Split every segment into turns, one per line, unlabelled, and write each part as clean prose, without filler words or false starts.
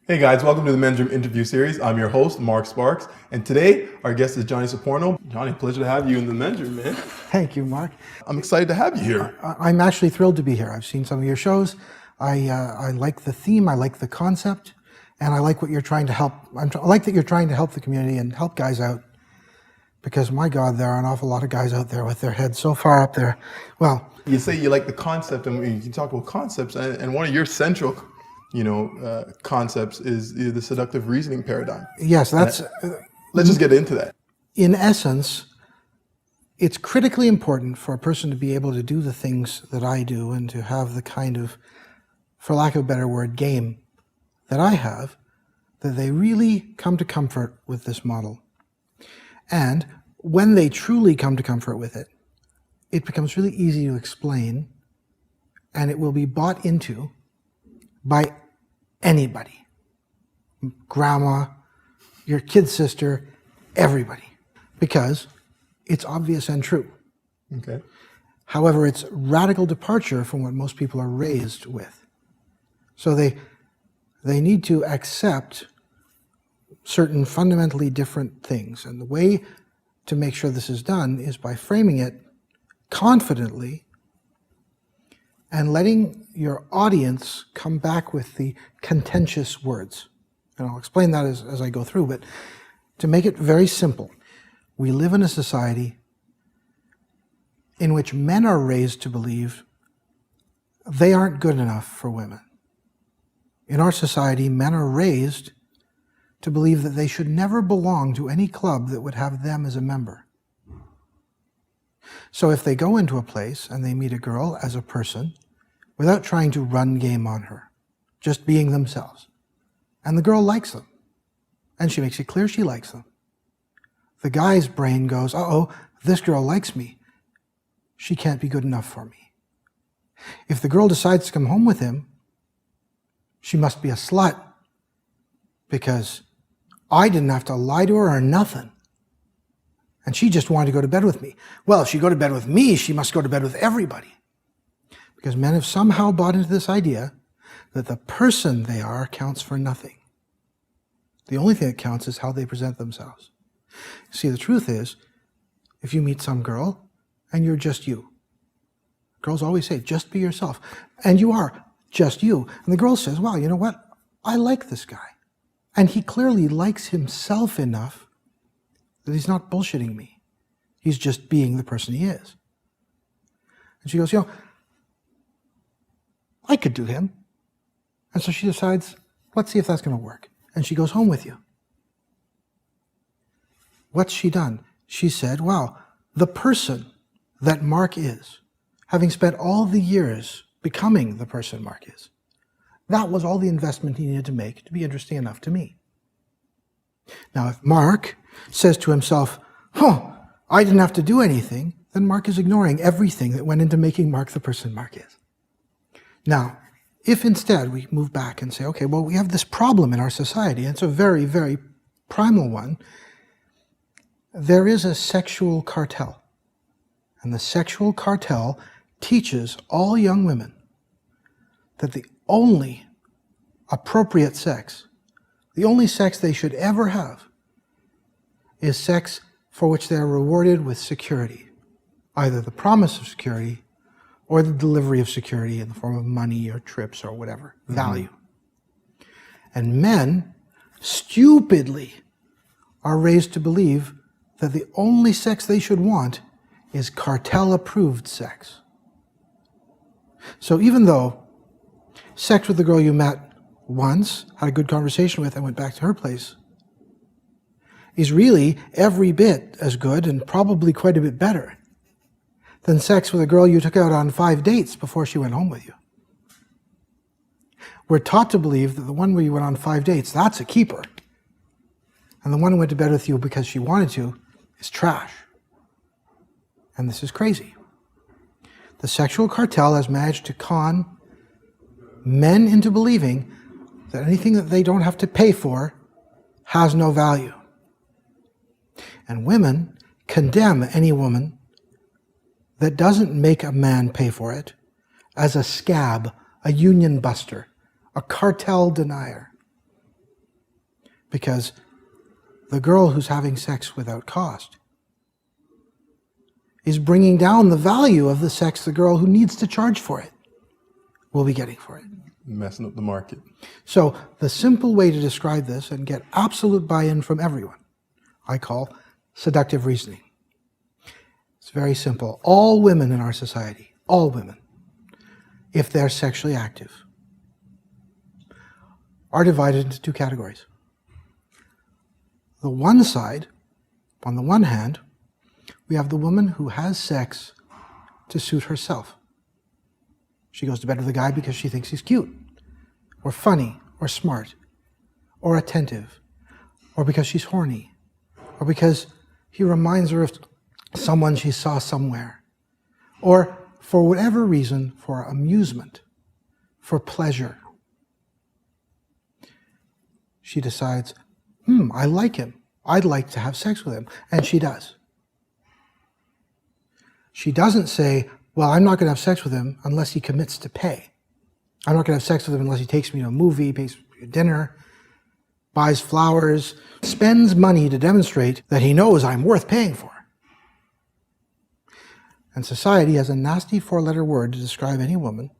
Hey guys, welcome to the Men's Room interview series. I'm your host, Mark Sparks, and today our guest is Johnny Soporno. Johnny, pleasure to have you in the Men's Room, man.
Thank you, Mark.
I'm excited to have you here.
I'm actually thrilled to be here. I've seen some of your shows. I like the theme, I like the concept, and I like what you're trying to help. I like that you're trying to help the community and help guys out, because my God, there are an awful lot of guys out there with their heads so far up there. Well,
You say you like the concept, and you talk about concepts, and one of your central, concepts is the seductive reasoning paradigm.
yes, that's,
Let's just get into that.
in essence, it's critically important for a person to be able to do the things that I do and to have the kind of, for lack of a better word, game that I have, that they really come to comfort with this model. And when they truly come to comfort with it, it becomes really easy to explain, and it will be bought into by anybody. Grandma, your kid's sister, everybody. Because it's obvious and true.
Okay.
However, it's radical departure from what most people are raised with. So they need to accept certain fundamentally different things. And the way to make sure this is done is by framing it confidently and letting your audience come back with the contentious words. And I'll explain that as I go through, but to make it very simple, we live in a society in which men are raised to believe they aren't good enough for women. In our society, men are raised to believe that they should never belong to any club that would have them as a member. So if they go into a place and they meet a girl as a person, without trying to run game on her, just being themselves, and the girl likes them, and she makes it clear she likes them, the guy's brain goes, uh-oh, this girl likes me. She can't be good enough for me. If the girl decides to come home with him, she must be a slut, because I didn't have to lie to her or nothing. And she just wanted to go to bed with me. Well, if she go to bed with me, she must go to bed with everybody. Because men have somehow bought into this idea that the person they are counts for nothing. The only thing that counts is how they present themselves. See, the truth is, if you meet some girl and you're just you, girls always say, just be yourself. And you are just you. And the girl says, wow, you know what? I like this guy. And he clearly likes himself enough that he's not bullshitting me. He's just being the person he is. And she goes, I could do him. And so she decides, let's see if that's going to work. And she goes home with you. What's she done? She said, wow, the person that Mark is, having spent all the years becoming the person Mark is, that was all the investment he needed to make to be interesting enough to me. Now, if Mark says to himself, I didn't have to do anything, then Mark is ignoring everything that went into making Mark the person Mark is. Now, if instead we move back and say, okay, well, we have this problem in our society, and it's a very, very primal one. There is a sexual cartel. And the sexual cartel teaches all young women that the only appropriate sex, the only sex they should ever have, is sex for which they are rewarded with security, either the promise of security or the delivery of security in the form of money or trips or whatever, value. And men, stupidly, are raised to believe that the only sex they should want is cartel-approved sex. So even though sex with the girl you met once, had a good conversation with, and went back to her place, is really every bit as good and probably quite a bit better than sex with a girl you took out on 5 dates before she went home with you. We're taught to believe that the one where you went on 5 dates, that's a keeper. And the one who went to bed with you because she wanted to is trash. And this is crazy. The sexual cartel has managed to con men into believing that anything that they don't have to pay for has no value. And women condemn any woman that doesn't make a man pay for it as a scab, a union buster, a cartel denier. Because the girl who's having sex without cost is bringing down the value of the sex the girl who needs to charge for it will be getting for it.
Messing up the market.
So the simple way to describe this and get absolute buy-in from everyone, I call seductive reasoning. It's very simple. All women in our society, all women, if they're sexually active, are divided into two categories. The one side, on the one hand, we have the woman who has sex to suit herself. She goes to bed with a guy because she thinks he's cute, or funny, or smart, or attentive, or because she's horny, or because he reminds her of someone she saw somewhere, or for whatever reason, for amusement, for pleasure. She decides, I like him. I'd like to have sex with him. And she does. She doesn't say, well, I'm not going to have sex with him unless he commits to pay. I'm not going to have sex with him unless he takes me to a movie, pays for dinner, buys flowers, spends money to demonstrate that he knows I'm worth paying for. And society has a nasty four-letter word to describe any woman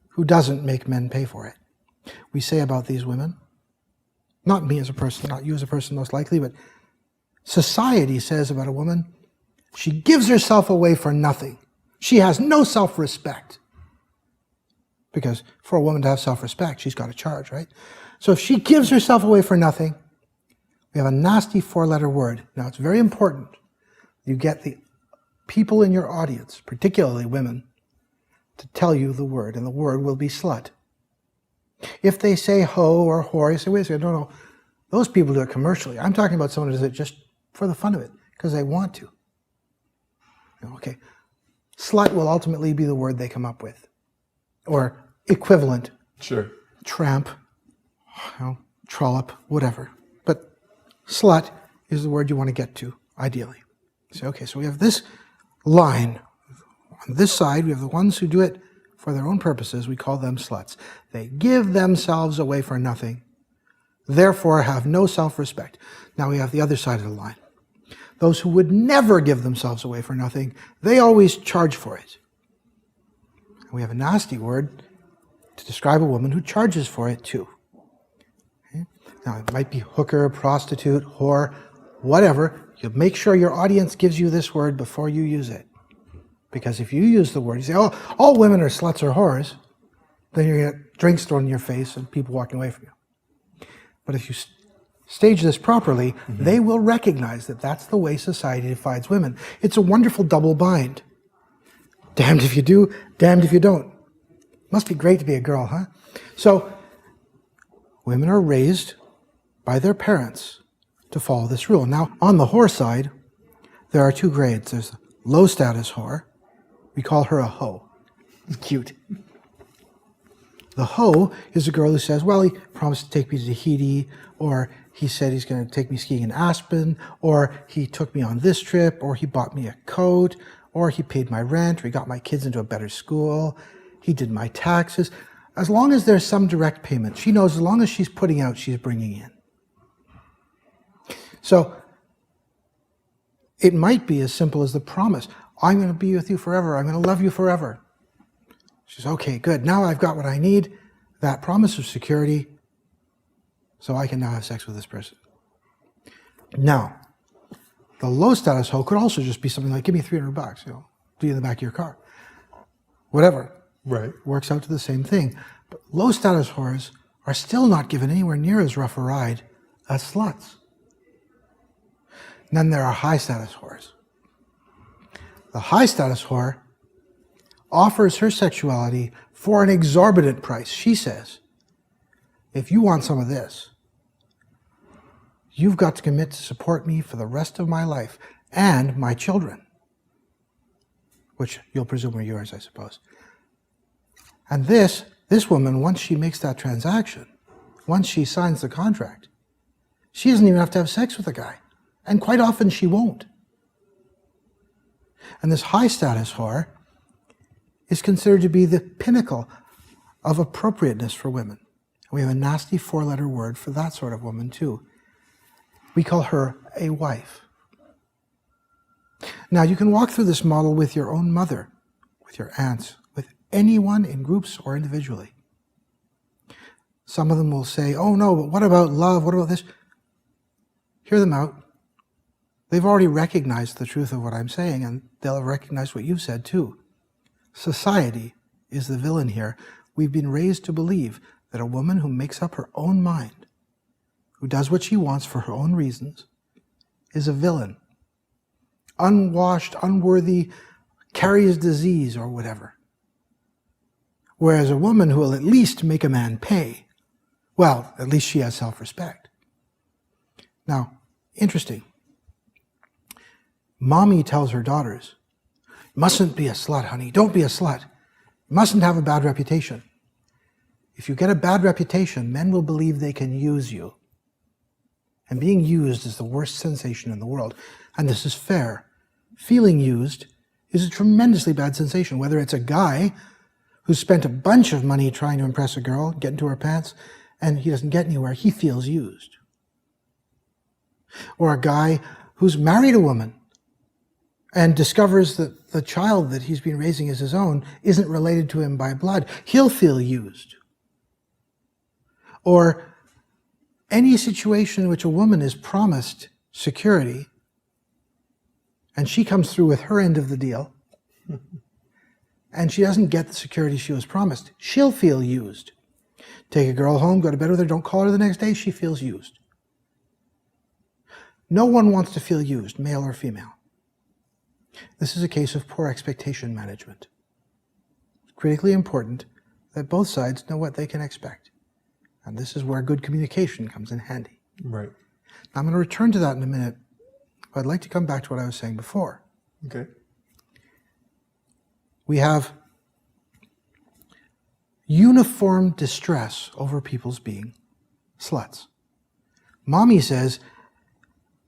who doesn't make men pay for it. We say about these women, not me as a person, not you as a person most likely, but society says about a woman, she gives herself away for nothing. She has no self-respect. Because for a woman to have self-respect, she's got to charge, right? So if she gives herself away for nothing, we have a nasty four-letter word. Now, it's very important you get the people in your audience, particularly women, to tell you the word, and the word will be slut. If they say hoe or whore, you say, wait a second, no. Those people do it commercially. I'm talking about someone who does it just for the fun of it, because they want to. Okay. Slut will ultimately be the word they come up with. Or equivalent.
Sure.
Tramp, trollop, whatever. But slut is the word you want to get to, ideally. So, okay, so we have this line. On this side, we have the ones who do it for their own purposes. We call them sluts. They give themselves away for nothing, therefore have no self-respect. Now we have the other side of the line. Those who would never give themselves away for nothing, they always charge for it. And we have a nasty word to describe a woman who charges for it too. Okay? Now it might be hooker, prostitute, whore, whatever. You make sure your audience gives you this word before you use it. Because if you use the word, you say, oh, all women are sluts or whores, then you're going to get drinks thrown in your face and people walking away from you. But if you stage this properly, they will recognize that that's the way society defines women. It's a wonderful double bind. Damned if you do, damned if you don't. Must be great to be a girl, huh? So, women are raised by their parents to follow this rule. Now, on the whore side, there are two grades. There's low status whore. We call her a hoe. Cute. The hoe is a girl who says, well, he promised to take me to Tahiti, or he said he's going to take me skiing in Aspen, or he took me on this trip, or he bought me a coat, or he paid my rent, or he got my kids into a better school, he did my taxes. As long as there's some direct payment, she knows as long as she's putting out, she's bringing in. So it might be as simple as the promise. I'm going to be with you forever. I'm going to love you forever. She says, okay, good. Now I've got what I need, that promise of security, so I can now have sex with this person. Now, the low status hoe could also just be something like, give me $300, do you in the back of your car. Whatever.
Right.
Works out to the same thing. But low status whores are still not given anywhere near as rough a ride as sluts. And then there are high status whores. The high status whore offers her sexuality for an exorbitant price. She says, if you want some of this, you've got to commit to support me for the rest of my life and my children, which you'll presume are yours, I suppose. And this woman, once she makes that transaction, once she signs the contract, she doesn't even have to have sex with the guy. And quite often she won't. And this high status whore is considered to be the pinnacle of appropriateness for women. We have a nasty 4-letter word for that sort of woman too. We call her a wife. Now you can walk through this model with your own mother, with your aunts, with anyone in groups or individually. Some of them will say, oh no, but what about love? What about this? Hear them out. They've already recognized the truth of what I'm saying, and they'll recognize what you've said too. Society is the villain here. We've been raised to believe that a woman who makes up her own mind, who does what she wants for her own reasons, is a villain. Unwashed, unworthy, carries disease or whatever. Whereas a woman who will at least make a man pay, well, at least she has self-respect. Now, interesting. Mommy tells her daughters, mustn't be a slut, honey. Don't be a slut. You mustn't have a bad reputation. If you get a bad reputation, men will believe they can use you. And being used is the worst sensation in the world. And this is fair. Feeling used is a tremendously bad sensation, whether it's a guy who spent a bunch of money trying to impress a girl, get into her pants, and he doesn't get anywhere. He feels used. Or a guy who's married a woman and discovers that the child that he's been raising as his own isn't related to him by blood. He'll feel used. Or any situation in which a woman is promised security and she comes through with her end of the deal and she doesn't get the security she was promised, she'll feel used. Take a girl home, go to bed with her, don't call her the next day, she feels used. No one wants to feel used, male or female. This is a case of poor expectation management. It's critically important that both sides know what they can expect. And this is where good communication comes in handy.
Right.
Now, I'm going to return to that in a minute, but I'd like to come back to what I was saying before.
Okay.
We have uniform distress over people's being sluts. Mommy says,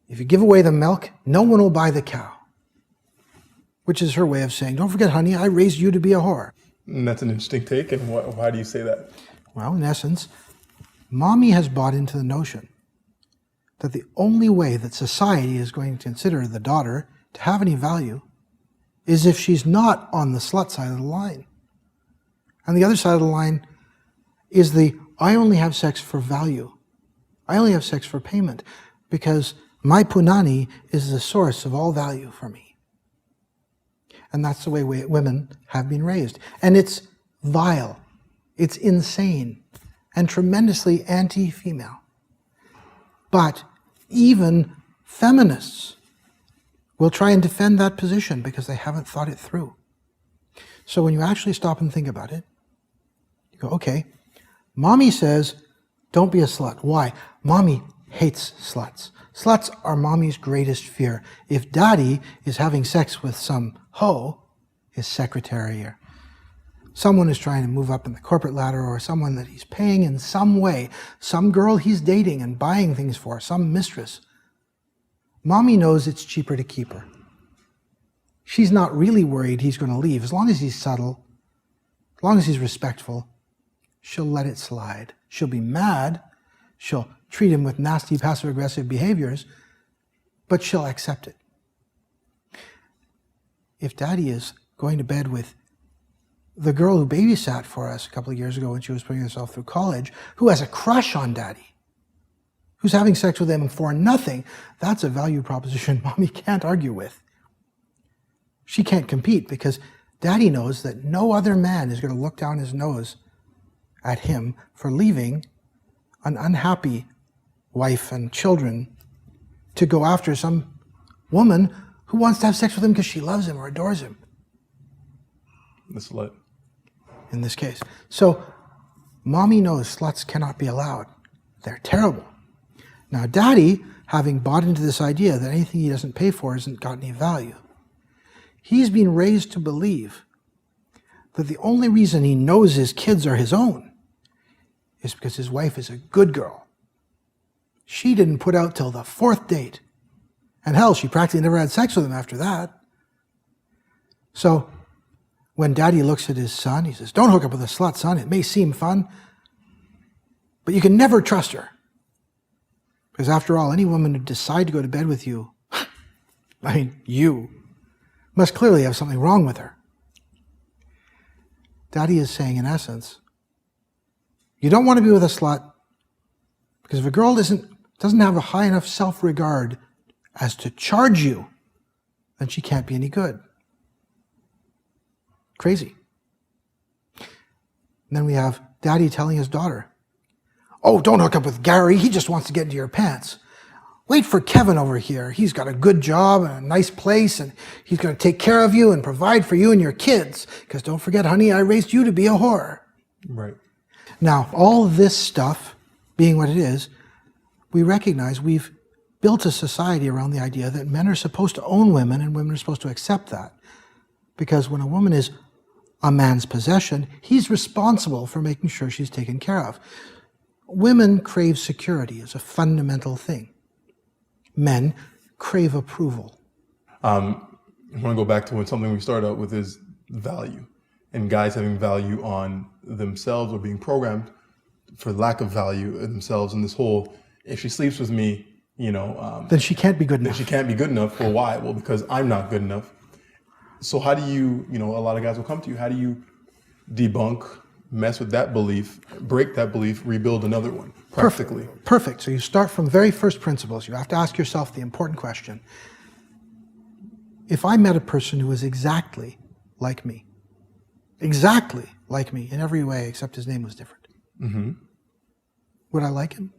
if you give away the milk, no one will buy the cow. Which is her way of saying, don't forget, honey, I raised you to be a whore.
And that's an interesting take. And why do you say that?
Well, in essence, Mommy has bought into the notion that the only way that society is going to consider the daughter to have any value is if she's not on the slut side of the line. And the other side of the line is I only have sex for value. I only have sex for payment because my punani is the source of all value for me. And that's the way women have been raised. And it's vile. It's insane. And tremendously anti-female. But even feminists will try and defend that position because they haven't thought it through. So when you actually stop and think about it, you go, okay, Mommy says, don't be a slut. Why? Mommy hates sluts. Sluts are Mommy's greatest fear. If Daddy is having sex with some hoe, his secretary, or someone who's trying to move up in the corporate ladder, or someone that he's paying in some way, some girl he's dating and buying things for, some mistress, Mommy knows it's cheaper to keep her. She's not really worried he's going to leave. As long as he's subtle, as long as he's respectful, she'll let it slide. She'll be mad. She'll treat him with nasty passive-aggressive behaviors, but she'll accept it. If Daddy is going to bed with the girl who babysat for us a couple of years ago when she was putting herself through college, who has a crush on Daddy, who's having sex with him for nothing, that's a value proposition Mommy can't argue with. She can't compete because Daddy knows that no other man is going to look down his nose at him for leaving an unhappy wife and children to go after some woman who wants to have sex with him because she loves him or adores him.
The slut.
In this case. So, Mommy knows sluts cannot be allowed. They're terrible. Now, Daddy, having bought into this idea that anything he doesn't pay for isn't got any value, he's been raised to believe that the only reason he knows his kids are his own is because his wife is a good girl. She didn't put out till the 4th date. And hell, she practically never had sex with him after that. So, when Daddy looks at his son, he says, don't hook up with a slut, son. It may seem fun, But you can never trust her. Because after all, any woman who decides to go to bed with you, you, must clearly have something wrong with her. Daddy is saying, in essence, you don't want to be with a slut, because if a girl doesn't have a high enough self-regard as to charge you, then she can't be any good. Crazy. And then we have Daddy telling his daughter, oh, don't hook up with Gary. He just wants to get into your pants. Wait for Kevin over here. He's got a good job and a nice place, and he's going to take care of you and provide for you and your kids. Because don't forget, honey, I raised you to be a whore.
Right.
Now, all this stuff being what it is, we recognize we've built a society around the idea that men are supposed to own women and women are supposed to accept that. Because when a woman is a man's possession, he's responsible for making sure she's taken care of. Women crave security as a fundamental thing. Men crave approval.
I want to go back to something we started out with is value. And guys having value on themselves or being programmed for lack of value in themselves. And this whole, if she sleeps with me,
then she can't be good enough.
Then she can't be good enough. Well, why? Well, because I'm not good enough. So how do you, a lot of guys will come to you. How do you debunk, mess with that belief, break that belief, rebuild another one, practically?
Perfect. So you start from very first principles. You have to ask yourself the important question. If I met a person who was exactly like me in every way except his name was different, would I like him?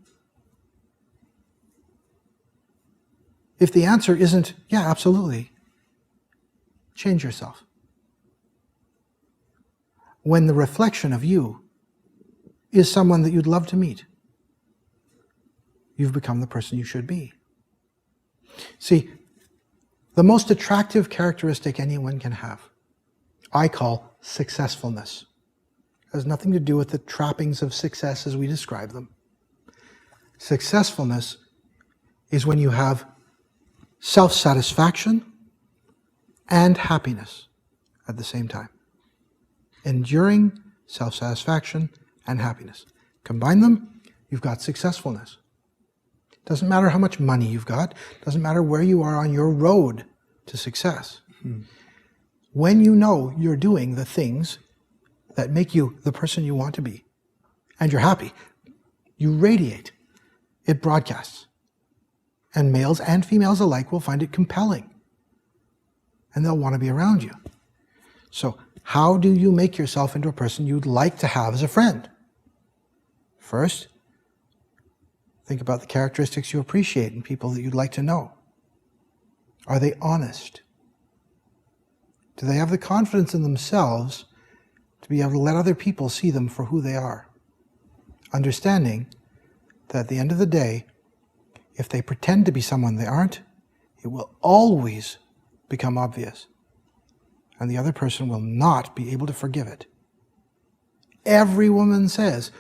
If the answer isn't, yeah, absolutely, change yourself. When the reflection of you is someone that you'd love to meet, you've become the person you should be. See, the most attractive characteristic anyone can have, I call successfulness. It has nothing to do with the trappings of success as we describe them. Successfulness is when you have self-satisfaction and happiness at the same time. Enduring self-satisfaction and happiness. Combine them, you've got successfulness. Doesn't matter how much money you've got, doesn't matter where you are on your road to success. When you know you're doing the things that make you the person you want to be, and you're happy, you radiate. It broadcasts. And males and females alike will find it compelling. And they'll want to be around you. So, how do you make yourself into a person you'd like to have as a friend? First, think about the characteristics you appreciate in people that you'd like to know. Are they honest? Do they have the confidence in themselves to be able to let other people see them for who they are? Understanding that at the end of the day, if they pretend to be someone they aren't, it will always become obvious. And the other person will not be able to forgive it. Every woman says,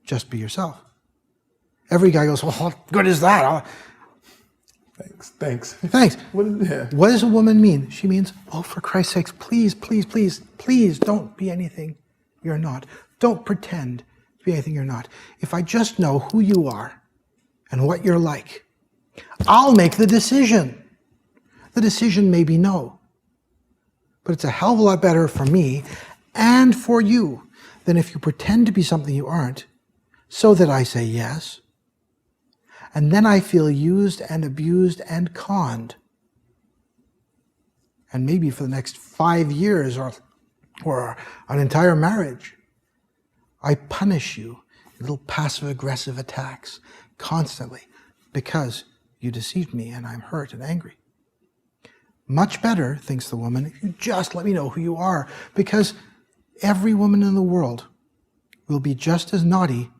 just be yourself. Every guy goes, well, what good is that?
Thanks.
What does a woman mean? She means, oh, for Christ's sakes, please, please, please, please don't be anything you're not. Don't pretend to be anything you're not. If I just know who you are and what you're like, I'll make the decision. The decision may be no. But it's a hell of a lot better for me and for you than if you pretend to be something you aren't, so that I say yes, and then I feel used and abused and conned. And maybe for the next 5 years or an entire marriage, I punish you in little passive-aggressive attacks constantly because you deceived me and I'm hurt and angry. Much better, thinks the woman, if you just let me know who you are, because every woman in the world will be just as naughty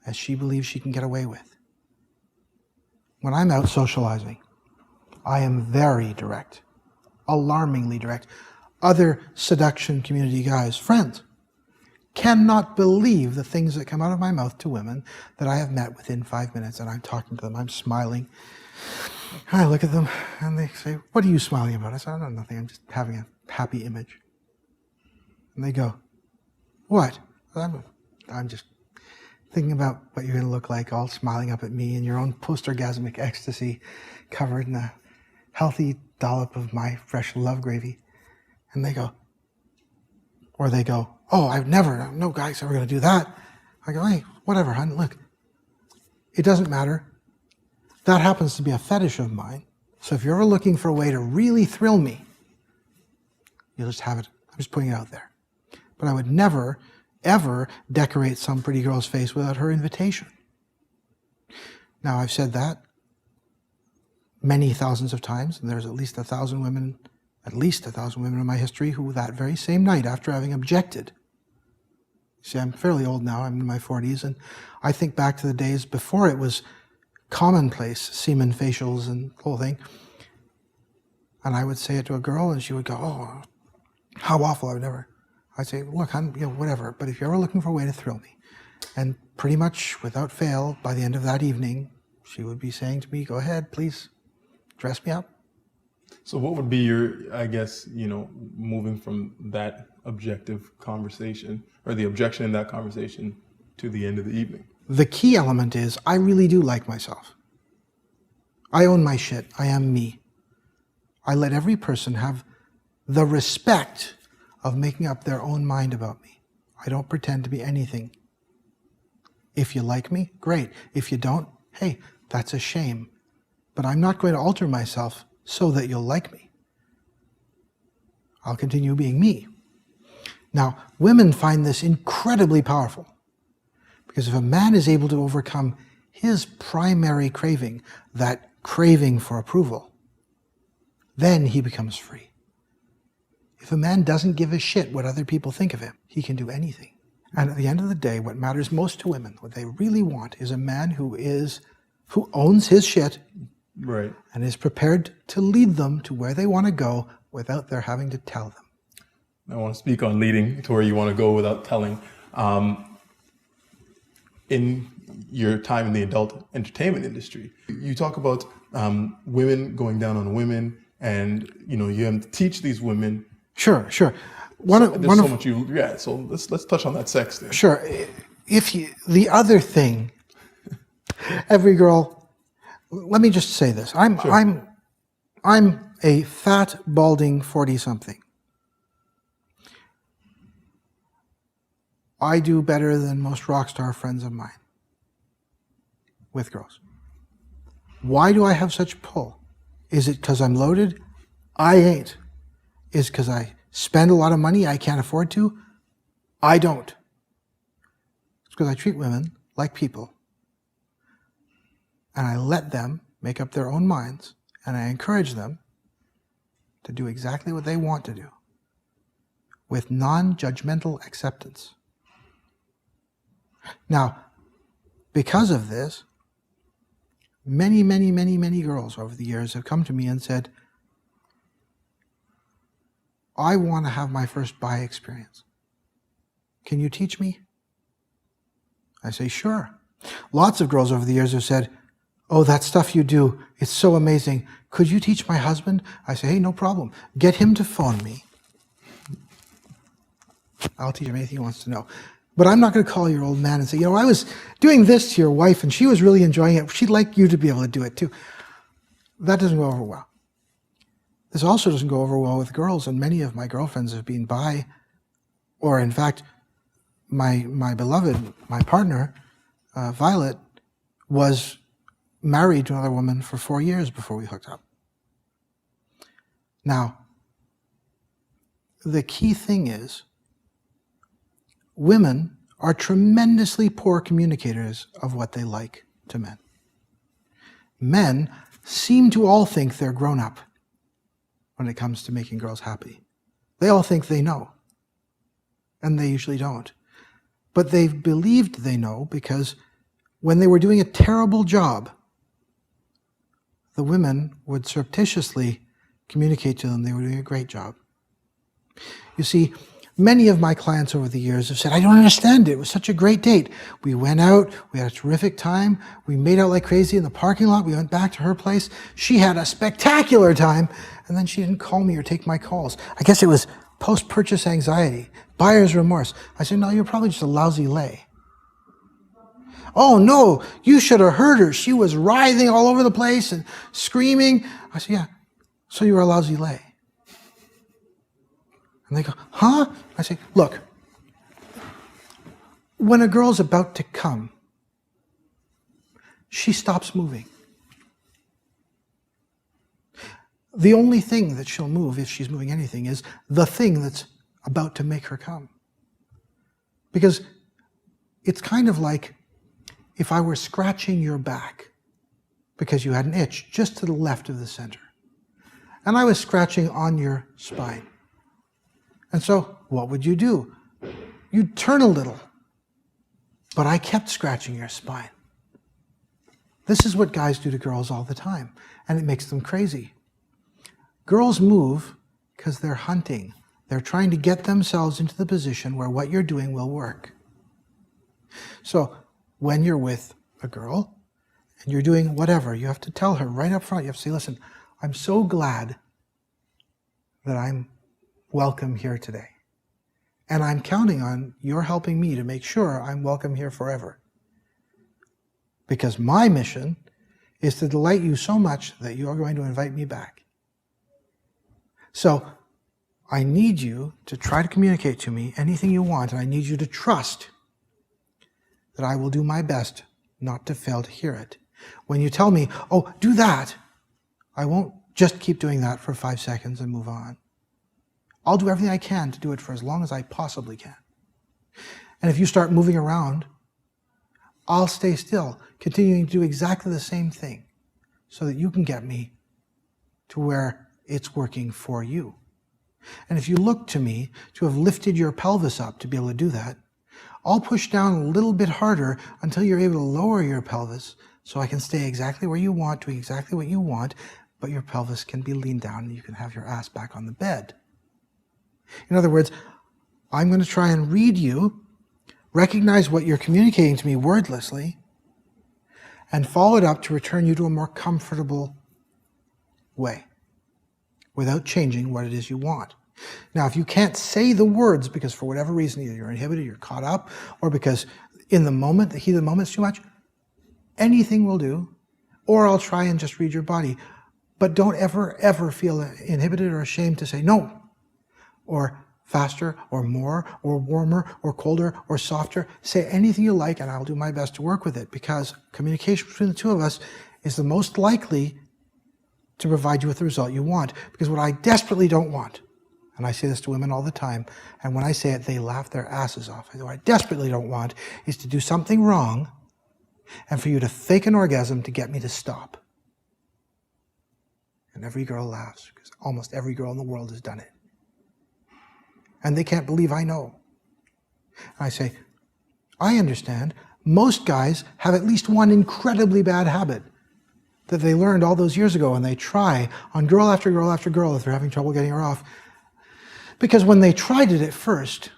as she believes she can get away with. When I'm out socializing, I am very direct, alarmingly direct. Other seduction community guys, friends, cannot believe the things that come out of my mouth to women that I have met within 5 minutes, and I'm talking to them, I'm smiling. And I look at them and they say, what are you smiling about? I say, oh, no, nothing, I'm just having a happy image. And they go, what? I'm just thinking about what you're going to look like, all smiling up at me in your own post-orgasmic ecstasy, covered in a healthy dollop of my fresh love gravy. And they go, oh, no guy's ever going to do that. I go, hey, whatever, hon, look. It doesn't matter. That happens to be a fetish of mine. So if you're ever looking for a way to really thrill me, you'll just have it. I'm just putting it out there. But I would never, ever decorate some pretty girl's face without her invitation. Now, I've said that many thousands of times, and there's at least 1,000 women in my history who that very same night, after having objected. See, I'm fairly old now, I'm in my 40s, and I think back to the days before it was commonplace, semen facials and the whole thing. And I would say it to a girl, and she would go, oh, how awful, I would never. I'd say, look, whatever, but if you're ever looking for a way to thrill me. And pretty much without fail, by the end of that evening, she would be saying to me, go ahead, please, dress me up.
So what would be your, I guess, moving from that objective conversation, or the objection in that conversation, to the end of the evening?
The key element is, I really do like myself. I own my shit. I am me. I let every person have the respect of making up their own mind about me. I don't pretend to be anything. If you like me, great. If you don't, hey, that's a shame. But I'm not going to alter myself so that you'll like me. I'll continue being me. Now, women find this incredibly powerful, because if a man is able to overcome his primary craving, that craving for approval, then he becomes free. If a man doesn't give a shit what other people think of him, he can do anything. And at the end of the day, what matters most to women, what they really want, is a man who owns his shit,
right,
and is prepared to lead them to where they want to go without their having to tell them.
I want to speak on leading to where you want to go without telling. In your time in the adult entertainment industry, you talk about women going down on women, and you have to teach these women.
Sure.
So let's touch on that sex thing.
Sure. The other thing, every girl. Let me just say this. I'm a fat, balding 40-something. I do better than most rock star friends of mine with girls. Why do I have such pull? Is it because I'm loaded? I ain't. Is it because I spend a lot of money I can't afford to? I don't. It's because I treat women like people. And I let them make up their own minds, and I encourage them to do exactly what they want to do with non-judgmental acceptance. Now, because of this, many, many, many, many girls over the years have come to me and said, I want to have my first bi experience. Can you teach me? I say, sure. Lots of girls over the years have said, oh, that stuff you do, it's so amazing. Could you teach my husband? I say, hey, no problem. Get him to phone me. I'll teach him anything he wants to know. But I'm not going to call your old man and say, I was doing this to your wife and she was really enjoying it. She'd like you to be able to do it too. That doesn't go over well. This also doesn't go over well with girls, and many of my girlfriends have been bi, or in fact, my beloved, my partner, Violet, was married to another woman for 4 years before we hooked up. Now, the key thing is, women are tremendously poor communicators of what they like to men. Men seem to all think they're grown up when it comes to making girls happy. They all think they know, and they usually don't. But they've believed they know because when they were doing a terrible job, the women would surreptitiously communicate to them they were doing a great job. You see, many of my clients over the years have said, I don't understand it. It was such a great date. We went out, we had a terrific time, we made out like crazy in the parking lot, we went back to her place, she had a spectacular time, and then she didn't call me or take my calls. I guess it was post-purchase anxiety, buyer's remorse. I said, no, you're probably just a lousy lay. oh no, you should have heard her. She was writhing all over the place and screaming. I said, yeah, so you were a lousy lay. And they go, huh? I say, look, when a girl's about to come, she stops moving. The only thing that she'll move, if she's moving anything, is the thing that's about to make her come. Because it's kind of like if I were scratching your back because you had an itch just to the left of the center. And I was scratching on your spine. And so what would you do? You'd turn a little. But I kept scratching your spine. This is what guys do to girls all the time, and it makes them crazy. Girls move because they're hunting. They're trying to get themselves into the position where what you're doing will work. So when you're with a girl and you're doing whatever, you have to tell her right up front, you have to say, listen, I'm so glad that I'm welcome here today. And I'm counting on your helping me to make sure I'm welcome here forever. Because my mission is to delight you so much that you are going to invite me back. So I need you to try to communicate to me anything you want, and I need you to trust that I will do my best not to fail to hear it. When you tell me, oh, do that, I won't just keep doing that for 5 seconds and move on. I'll do everything I can to do it for as long as I possibly can. And if you start moving around, I'll stay still, continuing to do exactly the same thing so that you can get me to where it's working for you. And if you look to me to have lifted your pelvis up to be able to do that, I'll push down a little bit harder until you're able to lower your pelvis so I can stay exactly where you want, doing exactly what you want, but your pelvis can be leaned down and you can have your ass back on the bed. In other words, I'm going to try and read you, recognize what you're communicating to me wordlessly, and follow it up to return you to a more comfortable way without changing what it is you want. Now, if you can't say the words because for whatever reason, either you're inhibited, you're caught up, or because in the moment, the heat of the moment is too much, anything will do, or I'll try and just read your body. But don't ever feel inhibited or ashamed to say no, or faster, or more, or warmer, or colder, or softer. Say anything you like, and I'll do my best to work with it, because communication between the two of us is the most likely to provide you with the result you want. Because what I desperately don't want, and I say this to women all the time, and when I say it, they laugh their asses off. What I desperately don't want is to do something wrong and for you to fake an orgasm to get me to stop. And every girl laughs, because almost every girl in the world has done it. And they can't believe I know. And I say, I understand. Most guys have at least one incredibly bad habit that they learned all those years ago, and they try on girl after girl after girl if they're having trouble getting her off. Because when they tried it at first,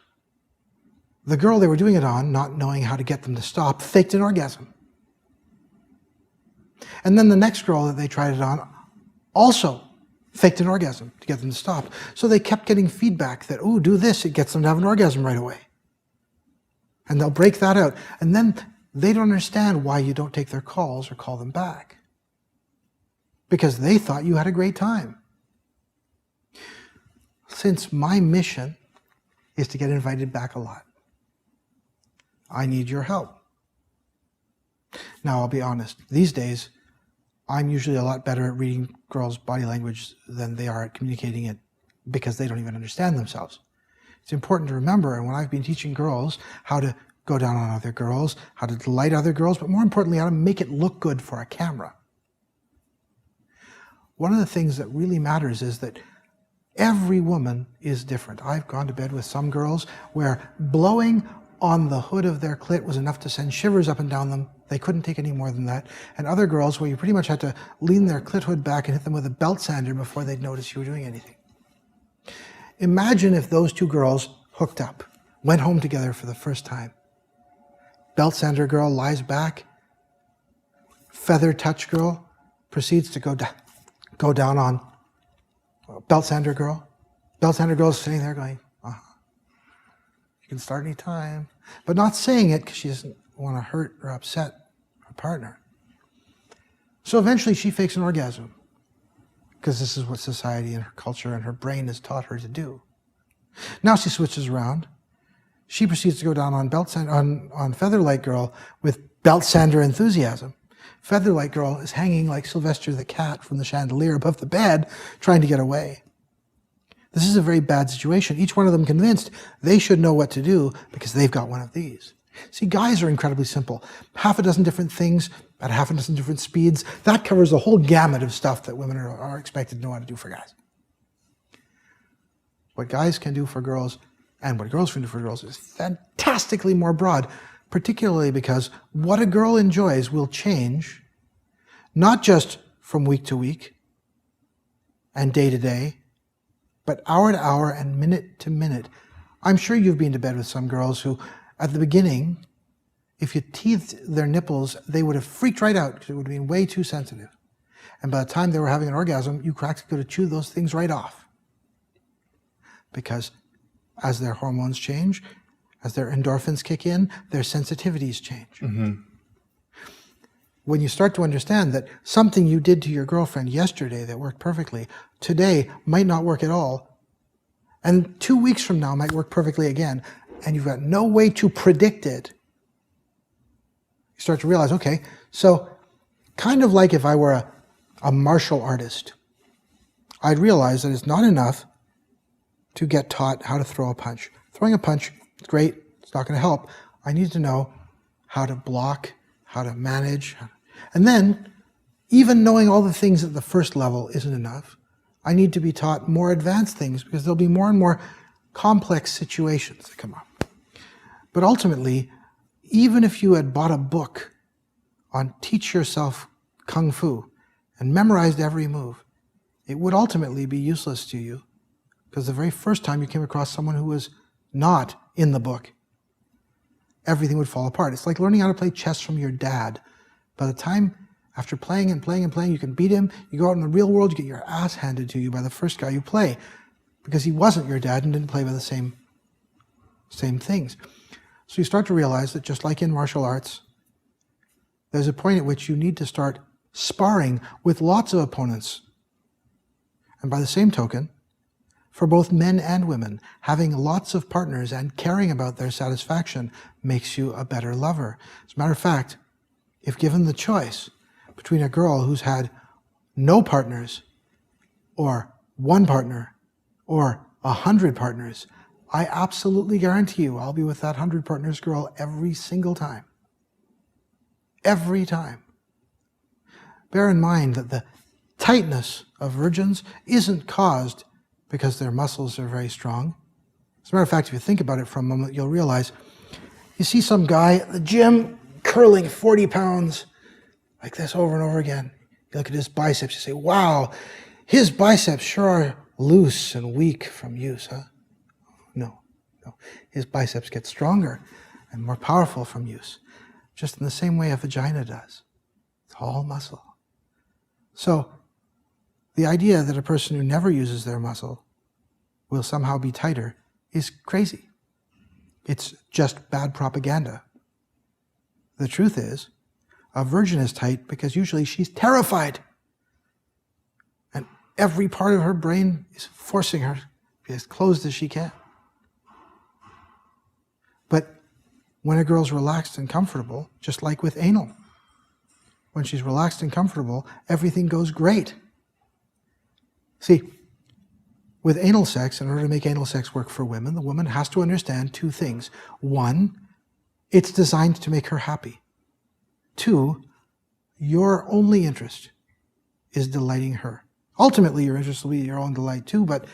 the girl they were doing it on, not knowing how to get them to stop, faked an orgasm. And then the next girl that they tried it on also faked an orgasm to get them to stop. So they kept getting feedback that, oh, do this, it gets them to have an orgasm right away. And they'll break that out. And then they don't understand why you don't take their calls or call them back. Because they thought you had a great time. Since my mission is to get invited back a lot, I need your help. Now, I'll be honest. These days, I'm usually a lot better at reading girls' body language than they are at communicating it because they don't even understand themselves. It's important to remember, and when I've been teaching girls how to go down on other girls, how to delight other girls, but more importantly, how to make it look good for a camera. One of the things that really matters is that every woman is different. I've gone to bed with some girls where blowing on the hood of their clit was enough to send shivers up and down them. They couldn't take any more than that. And other girls where you pretty much had to lean their clit hood back and hit them with a belt sander before they'd notice you were doing anything. Imagine if those two girls hooked up, went home together for the first time. Belt sander girl lies back. Feather touch girl proceeds to go down on belt sander girl. Belt sander girl's sitting there going, you can start any time, but not saying it because she doesn't want to hurt or upset her partner. So eventually she fakes an orgasm, because this is what society and her culture and her brain has taught her to do. Now she switches around. She proceeds to go down on Featherlight Girl with belt sander enthusiasm. Featherlight Girl is hanging like Sylvester the cat from the chandelier above the bed, trying to get away. This is a very bad situation. Each one of them convinced they should know what to do because they've got one of these. See, guys are incredibly simple. Half a dozen different things at half a dozen different speeds. That covers the whole gamut of stuff that women are expected to know how to do for guys. What guys can do for girls and what girls can do for girls is fantastically more broad, particularly because what a girl enjoys will change, not just from week to week and day to day, but hour to hour and minute to minute. I'm sure you've been to bed with some girls who, at the beginning, if you teethed their nipples, they would have freaked right out because it would have been way too sensitive. And by the time they were having an orgasm, you practically could have chewed those things right off. Because as their hormones change, as their endorphins kick in, their sensitivities change.
Mm-hmm.
When you start to understand that something you did to your girlfriend yesterday that worked perfectly, today might not work at all, and 2 weeks from now might work perfectly again, and you've got no way to predict it, you start to realize, okay, so kind of like if I were a martial artist, I'd realize that it's not enough to get taught how to throw a punch. Throwing a punch is great, it's not going to help. I need to know how to block, how to manage. And then, even knowing all the things at the first level isn't enough. I need to be taught more advanced things because there'll be more and more complex situations that come up. But ultimately, even if you had bought a book on teach yourself Kung Fu and memorized every move, it would ultimately be useless to you because the very first time you came across someone who was not in the book, everything would fall apart. It's like learning how to play chess from your dad. By the time, after playing and playing and playing, you can beat him, you go out in the real world, you get your ass handed to you by the first guy you play because he wasn't your dad and didn't play by the same things. So you start to realize that just like in martial arts, there's a point at which you need to start sparring with lots of opponents. And by the same token, for both men and women, having lots of partners and caring about their satisfaction makes you a better lover. As a matter of fact, if given the choice between a girl who's had no partners or one partner or 100 partners, I absolutely guarantee you I'll be with that 100 partners girl every single time. Every time. Bear in mind that the tightness of virgins isn't caused because their muscles are very strong. As a matter of fact, if you think about it for a moment, you'll realize you see some guy at the gym curling 40 pounds like this over and over again. You look at his biceps, you say, wow, his biceps sure are loose and weak from use, huh? No. His biceps get stronger and more powerful from use, just in the same way a vagina does. It's all muscle. So, the idea that a person who never uses their muscle will somehow be tighter is crazy. It's just bad propaganda. The truth is, a virgin is tight because usually she's terrified. And every part of her brain is forcing her to be as closed as she can. But when a girl's relaxed and comfortable, just like with anal, when she's relaxed and comfortable, everything goes great. See, with anal sex, in order to make anal sex work for women, the woman has to understand two things. One, it's designed to make her happy. Two, your only interest is delighting her. Ultimately, your interest will be your own delight too, but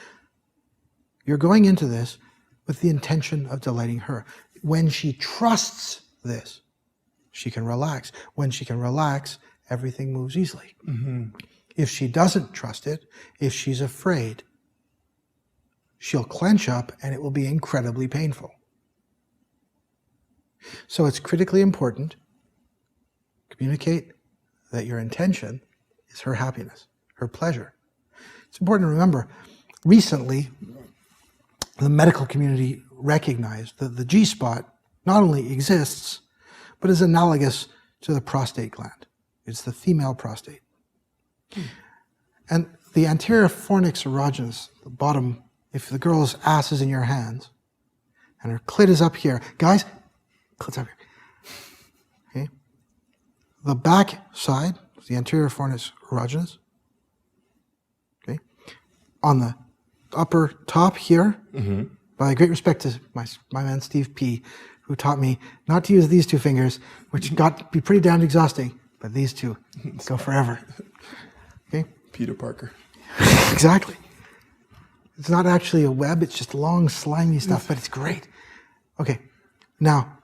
you're going into this with the intention of delighting her. When she trusts this, she can relax. When she can relax, everything moves easily. Mm-hmm. If she doesn't trust it, if she's afraid, she'll clench up and it will be incredibly painful. So it's critically important to communicate that your intention is her happiness, her pleasure. It's important to remember, recently, the medical community recognized that the G-spot not only exists, but is analogous to the prostate gland. It's the female prostate. And the anterior fornix erogenous, the bottom, if the girl's ass is in your hands, and her clit is up here. Guys, clit's up here. Okay? The back side, the anterior fornix erogenous. Okay? On the upper top here, by great respect to my man Steve P., who taught me not to use these two fingers, which got to be pretty damn exhausting, but these two go forever. Okay?
Peter Parker.
Exactly. It's not actually a web, it's just long, slimy stuff, but it's great. Okay, now,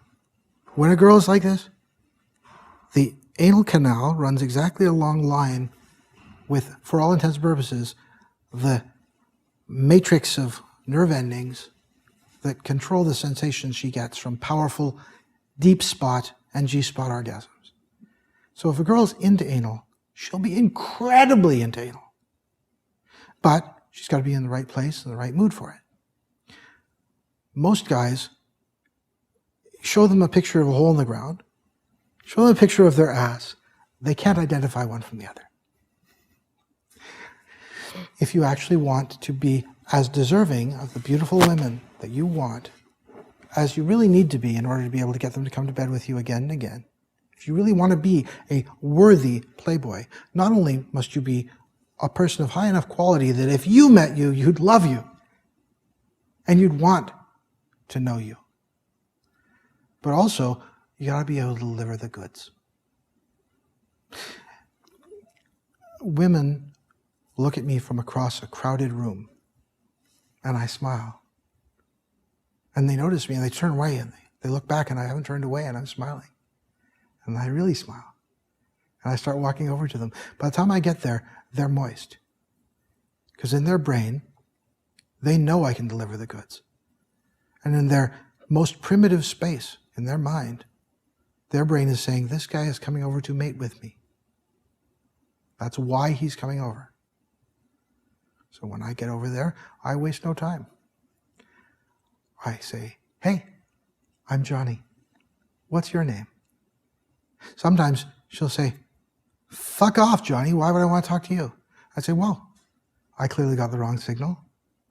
when a girl is like this, the anal canal runs exactly along line with, for all intents and purposes, the matrix of nerve endings that control the sensations she gets from powerful deep spot and G-spot orgasms. So if a girl's into anal, she'll be incredibly into anal. But she's got to be in the right place and the right mood for it. Most guys, show them a picture of a hole in the ground, show them a picture of their ass, they can't identify one from the other. If you actually want to be as deserving of the beautiful women that you want as you really need to be in order to be able to get them to come to bed with you again and again, if you really want to be a worthy playboy, not only must you be a person of high enough quality that if you met you, you'd love you and you'd want to know you, but also you got to be able to deliver the goods. Women look at me from across a crowded room and I smile. And they notice me and they turn away and they look back and I haven't turned away and I'm smiling. And I really smile. And I start walking over to them. By the time I get there, they're moist. Because in their brain, they know I can deliver the goods. And in their most primitive space, in their mind, their brain is saying, this guy is coming over to mate with me. That's why he's coming over. So when I get over there, I waste no time. I say, hey, I'm Johnny. What's your name? Sometimes she'll say, fuck off, Johnny. Why would I want to talk to you? I say, well, I clearly got the wrong signal.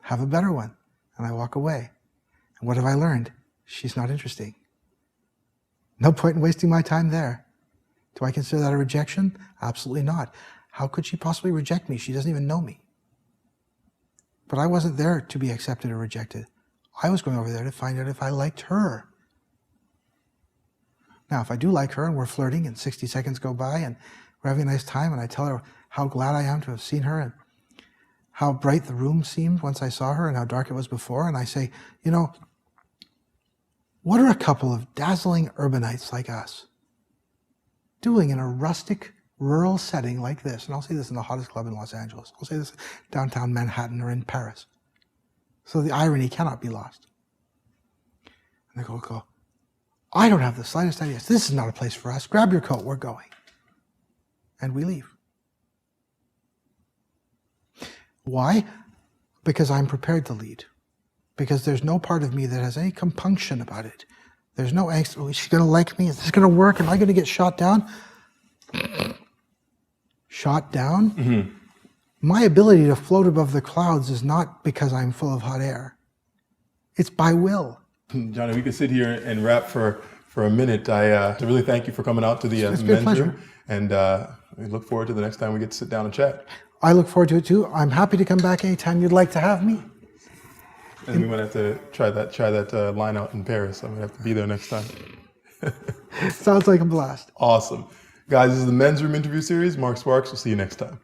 Have a better one. And I walk away. And what have I learned? She's not interesting. No point in wasting my time there. Do I consider that a rejection? Absolutely not. How could she possibly reject me? She doesn't even know me. But I wasn't there to be accepted or rejected. I was going over there to find out if I liked her. Now, if I do like her and we're flirting and 60 seconds go by and we're having a nice time and I tell her how glad I am to have seen her and how bright the room seemed once I saw her and how dark it was before, and I say, you know, what are a couple of dazzling urbanites like us doing in a rustic, rural setting like this? And I'll say this in the hottest club in Los Angeles. I'll say this downtown Manhattan or in Paris. So the irony cannot be lost. And they go, I don't have the slightest idea. This is not a place for us. Grab your coat, we're going. And we leave. Why? Because I'm prepared to lead. Because there's no part of me that has any compunction about it. There's no angst. Oh, is she going to like me? Is this going to work? Am I going to get shot down? Shot down? Mm-hmm. My ability to float above the clouds is not because I'm full of hot air. It's by will.
Johnny, we could sit here and rap for a minute. I really thank you for coming out to the men's room. And we look forward to the next time we get to sit down and chat.
I look forward to it too. I'm happy to come back anytime you'd like to have me.
And we might have to try that line out in Paris. I'm going to have to be there next time.
Sounds like a blast.
Awesome. Guys, this is the Men's Room interview series. Mark Sparks. We'll see you next time.